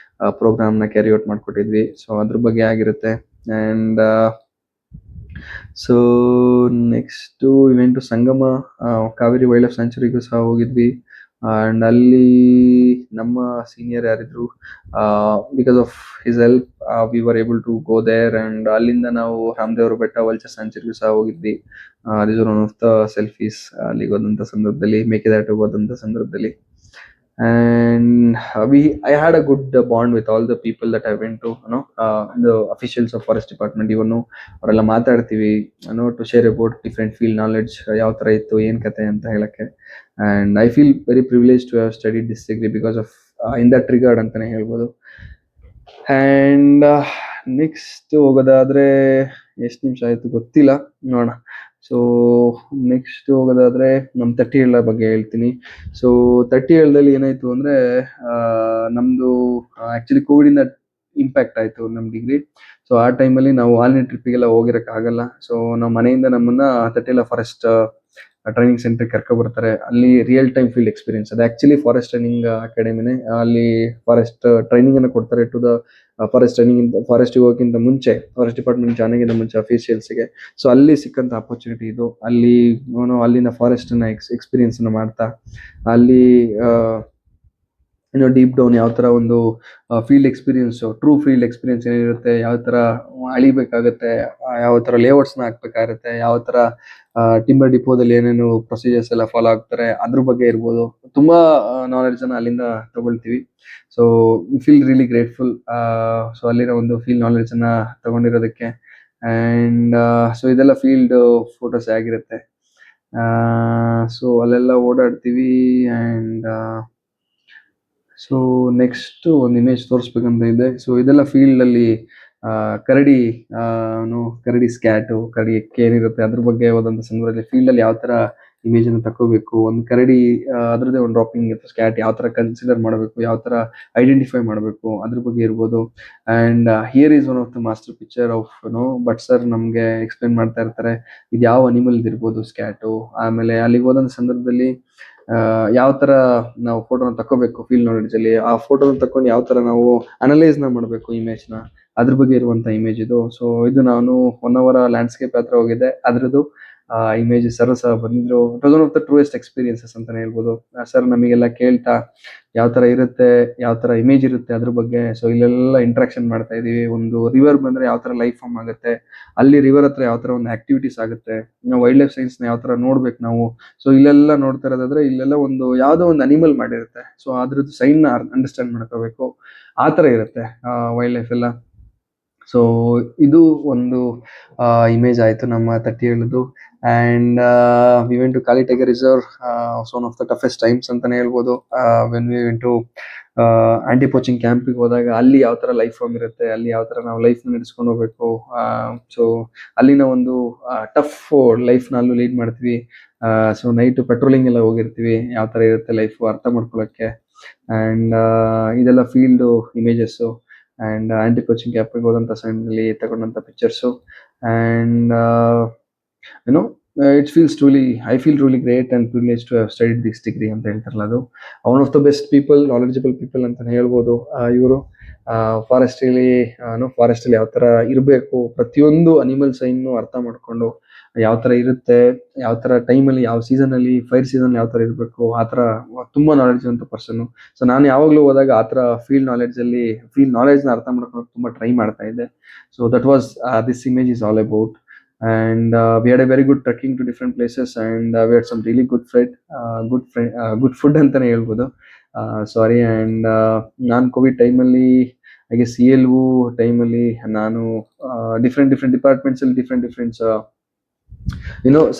ಪ್ರೋಗ್ರಾಮ್ ನ ಕ್ಯಾರಿ ಔಟ್ ಮಾಡ್ಕೊಟ್ಟಿದ್ವಿ. ಸೊ ಅದ್ರ ಬಗ್ಗೆ ಆಗಿರುತ್ತೆ. And so next event Sangama, Kaveri wildlife ಸ್ಯಾಂಚುರಿಗೂ ಸಹ ಹೋಗಿದ್ವಿ. ಅಂಡ್ ಅಲ್ಲಿ ನಮ್ಮ ಸೀನಿಯರ್ ಯಾರಿದ್ರು, because of his help we were able to go there. And ಅಲ್ಲಿಂದ ನಾವು ರಾಮದೇವ್ರ ಬೆಟ್ಟ, ವಲ್ಚರ್ ಸ್ಯಾಂಚುರಿಗೂ ಸಹ ಹೋಗಿದ್ವಿ. This one of the selfies ಅಲ್ಲಿಗೆ ಹೋದಂತ ಸಂದರ್ಭದಲ್ಲಿ, ಮೇಕೆದಾಟು ಹೋದಂತ ಸಂದರ್ಭದಲ್ಲಿ. And I had a good bond with all the people that I went to, the officials of forest department. Even ಅವರೆಲ್ಲ ಮಾತಾಡ್ತೀವಿ, to share about different field knowledge, ಯಾವ ತರ ಇತ್ತು, ಏನ್ ಕತೆ ಅಂತ ಹೇಳಕ್ಕೆ. And I feel very privileged to have studied this degree because of in that regard ಅಂತಾನೆ ಹೇಳ್ಬೋದು. ಅಂಡ್ ನೆಕ್ಸ್ಟ್ ಹೋಗೋದಾದ್ರೆ, ಎಷ್ಟು ನಿಮಿಷ ಆಯ್ತು ಗೊತ್ತಿಲ್ಲ, ನೋಡೋಣ. ಸೊ ನೆಕ್ಸ್ಟ್ ಹೋಗೋದಾದ್ರೆ ನಮ್ 30 ಬಗ್ಗೆ ಹೇಳ್ತೀನಿ. ಸೊ 30 ಏನಾಯ್ತು ಅಂದ್ರೆ, ನಮ್ದು ಆಕ್ಚುಲಿ ಕೋವಿಡ್ ಇಂದ ಇಂಪ್ಯಾಕ್ಟ್ ಆಯ್ತು ನಮ್ ಡಿಗ್ರಿ. ಸೊ ಆ ಟೈಮಲ್ಲಿ ನಾವು ಆಲ್ನಿ ಟ್ರಿಪ್ಗೆಲ್ಲ ಹೋಗಿರಕ್ ಆಗಲ್ಲ. ಸೊ ನಮ್ಮ ಮನೆಯಿಂದ ನಮ್ಮನ್ನ 30 ಫಾರೆಸ್ಟ್ ಟ್ರೈನಿಂಗ್ ಸೆಂಟರ್ ಕರ್ಕೊ ಬರ್ತಾರೆ. ಅಲ್ಲಿ ರಿಯಲ್ ಟೈಮ್ ಫೀಲ್ಡ್ ಎಕ್ಸ್ಪೀರಿಯನ್ಸ್, ಅದು ಆಕ್ಚುಲಿ ಫಾರೆಸ್ಟ್ ಟ್ರೈನಿಂಗ್ ಅಕಾಡೆಮಿನೇ. ಅಲ್ಲಿ ಫಾರೆಸ್ಟ್ ಟ್ರೈನಿಂಗ್ ಅನ್ನು ಕೊಡ್ತಾರೆ to the forest training. Forest ಹೋಗೋಕ್ಕಿಂತ ಮುಂಚೆ, ಫಾರೆಸ್ಟ್ ಡಿಪಾರ್ಟ್ಮೆಂಟ್ ಜಾಯ್ನ್ ಆಗಿಂತ ಮುಂಚೆ ಅಫಿಷಿಯಲ್ಸ್ಗೆ. ಸೊ ಅಲ್ಲಿ ಸಿಕ್ಕಂತ ಅಪರ್ಚುನಿಟಿ ಇದು. ಅಲ್ಲಿ ಅಲ್ಲಿನ ಫಾರೆಸ್ಟ್ ನ ಎಕ್ಸ್ಪೀರಿಯನ್ಸ್ ಅನ್ನು ಮಾಡ್ತಾ, ಅಲ್ಲಿ ಡೀಪ್ ಡೌನ್ ಯಾವ ತರ ಒಂದು field experience, true field experience ಏನಿರುತ್ತೆ, ಯಾವ ತರ ಅಳಿಬೇಕಾಗತ್ತೆ, ಯಾವ ತರ ಲೇಔಟ್ಸ್ ನ ಹಾಕ್ಬೇಕಾಗತ್ತೆ, ಯಾವ ತರ ಟಿಂಬರ್ ಡಿಪೋದಲ್ಲಿ ಏನೇನು ಪ್ರೊಸೀಜರ್ಸ್ ಎಲ್ಲ ಫಾಲೋ ಆಗ್ತಾರೆ, ಅದ್ರ ಬಗ್ಗೆ ಇರ್ಬೋದು. ತುಂಬಾ ನಾಲೆಡ್ಜ್ ಅನ್ನ ಅಲ್ಲಿಂದ ತಗೊಳ್ತೀವಿ. So we feel really grateful. So ಅಲ್ಲಿರೋ ಒಂದು ಫೀಲ್ಡ್ ನಾಲೆಡ್ಜ್ ಅನ್ನ ತಗೊಂಡಿರೋದಕ್ಕೆ. ಅಂಡ್ ಸೊ ಇದೆಲ್ಲ ಫೀಲ್ಡ್ ಫೋಟೋಸ್ ಆಗಿರುತ್ತೆ. ಸೊ ಅಲ್ಲೆಲ್ಲ ಓಡಾಡ್ತೀವಿ. ಅಂಡ್ ಸೊ ನೆಕ್ಸ್ಟ್ ಒಂದು ಇಮೇಜ್ ತೋರಿಸ್ಬೇಕಂತ ಇದೆ. ಸೊ ಇದೆಲ್ಲ ಫೀಲ್ಡ್ ಅಲ್ಲಿ ಕರಡಿ ಸ್ಕ್ಯಾಟು, ಕರಡಿ ಎಕ್ಕೆ ಏನಿರುತ್ತೆ ಅದ್ರ ಬಗ್ಗೆ ಹೋದಂತ ಸಂದರ್ಭದಲ್ಲಿ ಫೀಲ್ಡ್ ಅಲ್ಲಿ ಯಾವ ತರ ಇಮೇಜ್ ಅನ್ನು ತಕೋಬೇಕು, ಒಂದು ಕರಡಿ ಅದ್ರದ್ದೇ ಒಂದು ಡ್ರಾಪಿಂಗ್ ಸ್ಕ್ಯಾಟ್ ಯಾವ ತರ ಕನ್ಸಿಡರ್ ಮಾಡಬೇಕು, ಯಾವ ತರ ಐಡೆಂಟಿಫೈ ಮಾಡಬೇಕು, ಅದ್ರ ಬಗ್ಗೆ ಇರ್ಬೋದು. And here is one of the master picture of but sir ನಮ್ಗೆ ಎಕ್ಸ್ಪ್ಲೇನ್ ಮಾಡ್ತಾ ಇರ್ತಾರೆ, ಇದು ಯಾವ ಅನಿಮಲ್ ಇರ್ಬೋದು ಸ್ಕ್ಯಾಟು. ಆಮೇಲೆ ಅಲ್ಲಿಗೆ ಹೋದಂತ ಸಂದರ್ಭದಲ್ಲಿ ಯಾವ ತರ ನಾವು ಫೋಟೋನ ತಕೋಬೇಕು ಫೀಲ್ಡ್ ನಾಲೆಡ್ಜ್ ಅಲ್ಲಿ, ಆ ಫೋಟೋನ ತಕೊಂಡು ಯಾವ ತರ ನಾವು ಅನಲೈಸ್ ನ ಮಾಡಬೇಕು ಇಮೇಜ್ ನ, ಅದ್ರ ಬಗ್ಗೆ ಇರುವಂತ ಇಮೇಜ್ ಇದು. ಸೊ ಇದು ನಾನು 1 hour ಲ್ಯಾಂಡ್ಸ್ಕೇಪ್ ಹತ್ರ ಹೋಗಿದ್ದೆ, ಅದ್ರದ್ದು ಇಮೇಜ್ ಸರ್ ಸಹ ಬಂದಿದ್ರು. It was one of the truest experiences ಅಂತಾನೆ ಹೇಳ್ಬೋದು. ಸರ್ ನಮಗೆಲ್ಲ ಕೇಳ್ತಾ ಯಾವ ತರ ಇರುತ್ತೆ, ಯಾವ ತರ ಇಮೇಜ್ ಇರುತ್ತೆ ಅದ್ರ ಬಗ್ಗೆ. ಸೊ ಇಲ್ಲೆಲ್ಲ ಇಂಟ್ರಾಕ್ಷನ್ ಮಾಡ್ತಾ ಇದೀವಿ. ಒಂದು ರಿವರ್ ಬಂದ್ರೆ ಯಾವ ತರ ಲೈಫ್ ಫಾರ್ಮ್ ಆಗುತ್ತೆ, ಅಲ್ಲಿ ರಿವರ್ ಹತ್ರ ಯಾವ ತರ ಒಂದು ಆಕ್ಟಿವಿಟೀಸ್ ಆಗುತ್ತೆ, ನಾವು ವೈಲ್ಡ್ ಲೈಫ್ ಸೈನ್ಸ್ ನ ಯಾವ ತರ ನೋಡ್ಬೇಕು ನಾವು. ಸೊ ಇಲ್ಲೆಲ್ಲ ನೋಡ್ತಾ ಇರೋದಾದ್ರೆ, ಇಲ್ಲೆಲ್ಲ ಒಂದು ಯಾವ್ದೋ ಒಂದು ಅನಿಮಲ್ ಮಾಡಿರುತ್ತೆ. ಸೊ ಅದ್ರದ್ದು ಸೈನ್ ನ ಅಂಡರ್ಸ್ಟ್ಯಾಂಡ್ ಮಾಡ್ಕೋಬೇಕು, ಆ ತರ ಇರುತ್ತೆ ವೈಲ್ಡ್ ಲೈಫ್ ಎಲ್ಲ. ಸೊ ಇದು ಒಂದು ಇಮೇಜ್ ಆಯ್ತು ನಮ್ಮ 30 and we went to Kali tiger reserve. One of the toughest times ಅಂತಾನೆ ಹೇಳ್ಬೋದು. When we went to anti poaching ಕ್ಯಾಂಪಿಗೆ ಹೋದಾಗ ಅಲ್ಲಿ ಯಾವ ತರ ಲೈಫ್ ಫಾರ್ಮ್ ಇರುತ್ತೆ, ಅಲ್ಲಿ ಯಾವ ತರ ನಾವು ಲೈಫ್ ನಡೆಸ್ಕೊಂಡು ಹೋಗ್ಬೇಕು. ಸೊ ಅಲ್ಲಿನ ಒಂದು ಟಫ್ ಲೈಫ್ ನ ಅಲ್ಲೂ ಲೀಡ್ ಮಾಡ್ತೀವಿ. ಸೊ ನೈಟ್ ಪೆಟ್ರೋಲಿಂಗ್ ಎಲ್ಲ ಹೋಗಿರ್ತೀವಿ, ಯಾವ ತರ ಇರುತ್ತೆ ಲೈಫ್ ಅರ್ಥ ಮಾಡ್ಕೊಳಕ್ಕೆ. ಅಂಡ್ ಇದೆಲ್ಲ field images and anti poaching ಕ್ಯಾಂಪಿಗೆ ಹೋದಂತ ಸೈನ್ನಲ್ಲಿ ತಗೊಂಡಂತ pictures. And It feels truly, I feel truly great and privileged to have studied this degree ಅಂತ ಹೇಳ್ತಾರಲ್ಲ ಅದು. One of the best people, knowledgeable people ಅಂತಾನೆ ಹೇಳ್ಬೋದು ಇವರು. ಫಾರೆಸ್ಟಲ್ಲಿ ಫಾರೆಸ್ಟಲ್ಲಿ ಯಾವ ಥರ ಇರಬೇಕು, ಪ್ರತಿಯೊಂದು ಅನಿಮಲ್ ಸೈನ್ನು ಅರ್ಥ ಮಾಡಿಕೊಂಡು ಯಾವ ಥರ ಇರುತ್ತೆ, ಯಾವ ಥರ ಟೈಮಲ್ಲಿ, ಯಾವ ಸೀಸನಲ್ಲಿ, ಫೈರ್ ಸೀಸನ್ ಯಾವ ಥರ ಇರಬೇಕು, ಆ ಥರ ತುಂಬ ನಾಲೆಡ್ಜ್ ಅಂತ ಪರ್ಸನ್ನು. ಸೊ ನಾನು ಯಾವಾಗಲೂ ಹೋದಾಗ ಆ ಥರ ಫೀಲ್ಡ್ ನಾಲೆಡ್ಜ್ನ ಅರ್ಥ ಮಾಡ್ಕೊಂಡು ತುಂಬ ಟ್ರೈ ಮಾಡ್ತಾ ಇದ್ದೆ. So that was this image is all about. And we had a very good trekking to different places, and we had some really good food ಅಂತಾನೆ ಹೇಳ್ಬೋದು. ಸಾರಿ. ಆ್ಯಂಡ್ ನಾನು ಕೋವಿಡ್ ಟೈಮಲ್ಲಿ, ಹಾಗೆ CLU ಟೈಮಲ್ಲಿ ನಾನು ಡಿಫ್ರೆಂಟ್ ಡಿಪಾರ್ಟ್ಮೆಂಟ್ಸಲ್ಲಿ ಡಿಫ್ರೆಂಟ್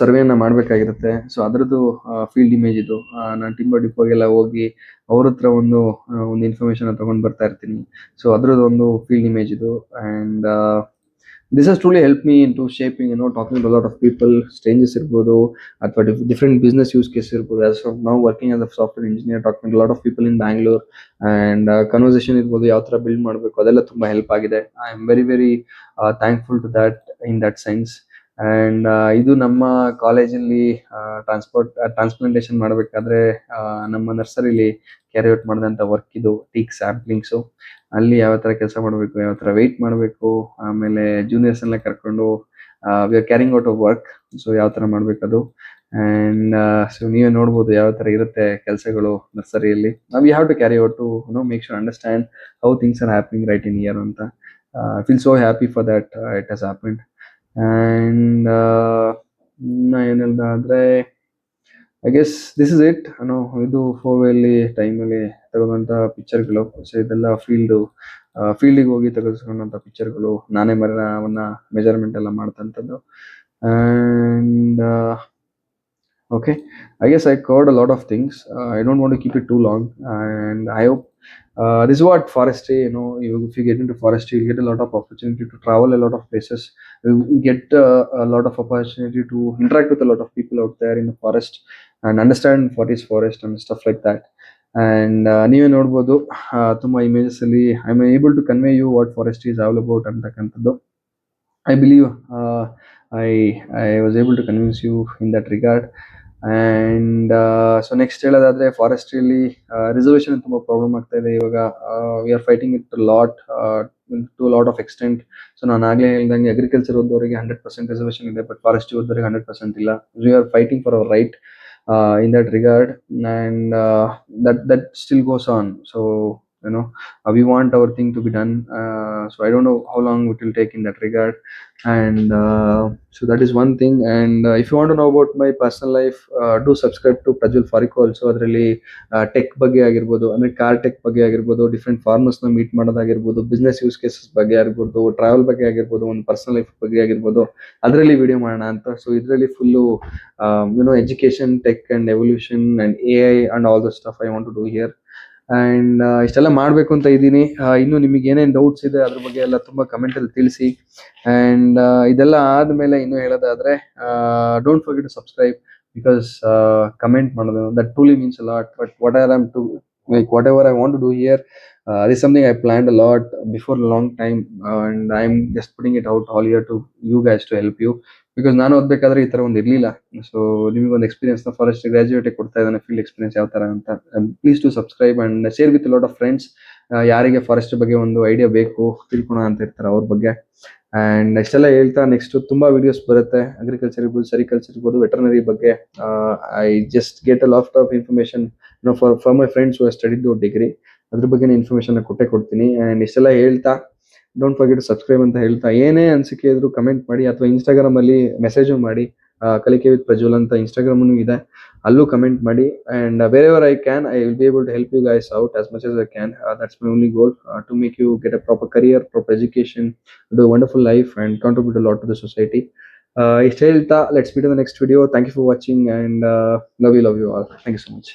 ಸರ್ವೆಯನ್ನು ಮಾಡಬೇಕಾಗಿರುತ್ತೆ. ಸೊ ಅದರದ್ದು field image ಇದು. ನಾನು ಟಿಂಬರ್ ಡಿಪೋಗೆಲ್ಲ ಹೋಗಿ ಅವ್ರ ಹತ್ರ ಒಂದು ಇನ್ಫಾರ್ಮೇಷನ್ ತಗೊಂಡು ಬರ್ತಾ ಇರ್ತೀನಿ. ಸೊ ಅದರದ್ದು ಒಂದು ಫೀಲ್ಡ್ ಇಮೇಜ್ ಇದು. And this has truly helped me into shaping, talking to a lot of people, strangers ಇರ್ಬೋದು, ಅಥವಾ different business use cases ಇರ್ಬೋದು. As of now working as a software engineer, talking to a lot of people in Bangalore, and conversation ಇರ್ಬೋದು, ಯಾವ ಥರ build ಮಾಡಬೇಕು, ಅದೆಲ್ಲ ತುಂಬ help ಆಗಿದೆ. I am very thankful to that in that sense. And ಇದು ನಮ್ಮ ಕಾಲೇಜಲ್ಲಿ ಟ್ರಾನ್ಸ್ಪ್ಲಾಂಟೇಷನ್ ಮಾಡಬೇಕಾದ್ರೆ ನಮ್ಮ ನರ್ಸರಿಲಿ ಕ್ಯಾರಿ ಔಟ್ ಮಾಡಿದಂಥ ವರ್ಕ್ ಇದು, ಟೀಕ್ ಸ್ಯಾಂಪ್ಲಿಂಗ್ಸು. ಅಲ್ಲಿ ಯಾವ ಥರ ಕೆಲಸ ಮಾಡಬೇಕು, ಯಾವ ಥರ ವೆಯ್ಟ್ ಮಾಡಬೇಕು, ಆಮೇಲೆ ಜೂನಿಯರ್ಸ್ನೆಲ್ಲ ಕರ್ಕೊಂಡು we are carrying out of work. So ಯಾವ ಥರ ಮಾಡಬೇಕದು. ಆ್ಯಂಡ್ ಸೊ ನೀವೇ ನೋಡ್ಬೋದು ಯಾವ ಥರ ಇರುತ್ತೆ ಕೆಲಸಗಳು ನರ್ಸರಿಯಲ್ಲಿ. We have to carry out to make sure understand how things are happening right in year ಅಂತ. I feel so happy for that it has happened. And ಏನಲ್ದಾದರೆ I guess this is it. ಇದು ಫೋರ್ವೇಲಿ ಟೈಮಲ್ಲಿ ತಗೊಂಡಂಥ ಪಿಕ್ಚರ್ಗಳು. So ಇದೆಲ್ಲ ಫೀಲ್ಡಿಗೆ ಹೋಗಿ ತೆಗೆಸ್ಕೊಂಡಂಥ ಪಿಕ್ಚರ್ಗಳು, ನಾನೇ ಅವನ್ನ measurement ಎಲ್ಲ ಮಾಡ್ತಂಥದ್ದು. And okay, I guess I covered a lot of things. I don't want to keep it too long, and I hope this is what forestry, if you get into forestry, you get a lot of opportunity to travel a lot of places. You get a lot of opportunity to interact with a lot of people out there in the forest and understand what is forest and stuff like that. And ನೀವೇ ನೋಡ್ಬೋದು ತುಂಬ images ಅಲ್ಲಿ I am able to convey you what forestry is all about ಅಂತಕ್ಕಂಥದ್ದು. I believe I was able to convince you in that regard. And so next ಹೇಳೋದಾದ್ರೆ, ಫಾರೆಸ್ಟ್ರಿಯಲ್ಲಿ reservation ತುಂಬ problem ಆಗ್ತಾ ಇದೆ ಇವಾಗ. We are fighting it to lot of extent. So ನಾನು ಆಗಲೇ ಹೇಳ್ದಂಗೆ ಅಗ್ರಿಕಲ್ಚರ್ ಓದೋರಿಗೆ 100% ರಿಸರ್ವೇಷನ್ ಇದೆ, ಬಟ್ ಫಾರೆಸ್ಟ್ರಿ ಓದೋರಿಗೆ 100% ಇಲ್ಲ. We are fighting for our right in that regard, and that still goes on. So we want our thing to be done. So I don't know how long it will take in that regard. And so that is one thing. And if you want to know about my personal life, do subscribe to Prajwal Fariko also. ಅದರಲ್ಲಿ tech ಬಗ್ಗೆ ಆಗಿರ್ಬೋದು, ಅಂದರೆ car tech ಬಗ್ಗೆ ಆಗಿರ್ಬೋದು, different ಫಾರ್ಮರ್ಸ್ನ meet ಮಾಡೋದಾಗಿರ್ಬೋದು, business use cases ಬಗ್ಗೆ ಆಗಿರ್ಬೋದು, travel ಬಗ್ಗೆ ಆಗಿರ್ಬೋದು, ಒಂದು ಪರ್ಸನಲ್ ಲೈಫ್ ಬಗ್ಗೆ ಆಗಿರ್ಬೋದು, ಅದರಲ್ಲಿ ವಿಡಿಯೋ ಮಾಡೋಣ ಅಂತ. ಸೊ ಇದರಲ್ಲಿ full education, tech and evolution and AI and all the stuff I want to do here. And ಇಷ್ಟೆಲ್ಲ ಮಾಡಬೇಕು ಅಂತ ಇದ್ದೀನಿ. ಇನ್ನು ನಿಮಗೆ ಏನೇನು ಡೌಟ್ಸ್ ಇದೆ ಅದ್ರ ಬಗ್ಗೆ ಎಲ್ಲ ತುಂಬ ಕಮೆಂಟಲ್ಲಿ ತಿಳಿಸಿ. ಆ್ಯಂಡ್ ಇದೆಲ್ಲ ಆದಮೇಲೆ ಇನ್ನೂ ಹೇಳೋದಾದರೆ, don't forget to subscribe, because comment ಮಾಡೋದು that truly means a lot. But whatever I want to do here, this is something I planned a lot before a long time, and I'm just putting it out all here to you guys to help you. Because ನಾನು ಓದಬೇಕಾದ್ರೆ ಈ ಥರ ಒಂದು ಇರಲಿಲ್ಲ. So ನಿಮಗೊಂದು ಎಕ್ಸ್ಪೀರಿಯನ್ಸ್ನ forest ಗ್ರಾಜ್ಯುಯೇಟಿಗೆ ಕೊಡ್ತಾ ಇದ್ದಾನೆ, field experience ಯಾವ ಥರ ಅಂತ. Please to subscribe and share with lot of friends. ಯಾರಿಗೆ ಫಾರೆಸ್ಟ್ ಬಗ್ಗೆ ಒಂದು ಐಡಿಯಾ ಬೇಕು, ತಿಳ್ಕೊಳ ಅಂತ ಇರ್ತಾರೆ ಅವ್ರ ಬಗ್ಗೆ. ಆ್ಯಂಡ್ ಇಷ್ಟೆಲ್ಲ ಹೇಳ್ತಾ ನೆಕ್ಸ್ಟ್ ತುಂಬ ವಿಡಿಯೋಸ್ ಬರುತ್ತೆ. ಅಗ್ರಿಕಲ್ಚರ್ ಇರ್ಬೋದು, ಸೆರಿಕಲ್ಚರ್ ಇರ್ಬೋದು, ವೆಟರ್ನರಿ ಬಗ್ಗೆ. I just get a lot of information for my friends who have studied your degree. ಅದ್ರ ಬಗ್ಗೆ ಇನ್ಫಾರ್ಮೇಷನ್ ಕೊಡ್ತೀನಿ. ಆ್ಯಂಡ್ ಇಷ್ಟೆಲ್ಲ ಹೇಳ್ತಾ ಡೋಂಟ್ ಫರ್ಗೆಟ್ ಟು ಸಬ್ಸ್ಕ್ರೈಬ್ ಅಂತ ಹೇಳ್ತಾ, ಏನೇ ಅನಿಸಿಕೆ ಇದ್ರು ಕಮೆಂಟ್ ಮಾಡಿ, ಅಥವಾ ಇನ್ಸ್ಟಾಗ್ರಾಮಲ್ಲಿ ಮೆಸೇಜು ಮಾಡಿ. ಕಲಿಕೆ ವಿತ್ ಪ್ರಜ್ವಲ್ ಅಂತ ಇನ್ಸ್ಟಾಗ್ರಾಮೂ ಇದೆ, ಅಲ್ಲೂ ಕಮೆಂಟ್ ಮಾಡಿ. And wherever I can, I will be able to help you guys out as much as I can. That's my only goal, to make you get a proper career, proper education, do a wonderful life and contribute a lot to the society. ಇಷ್ಟು ಹೇಳ್ತಾ, let's meet in the next video. Thank you for watching, and love you all. Thank you so much.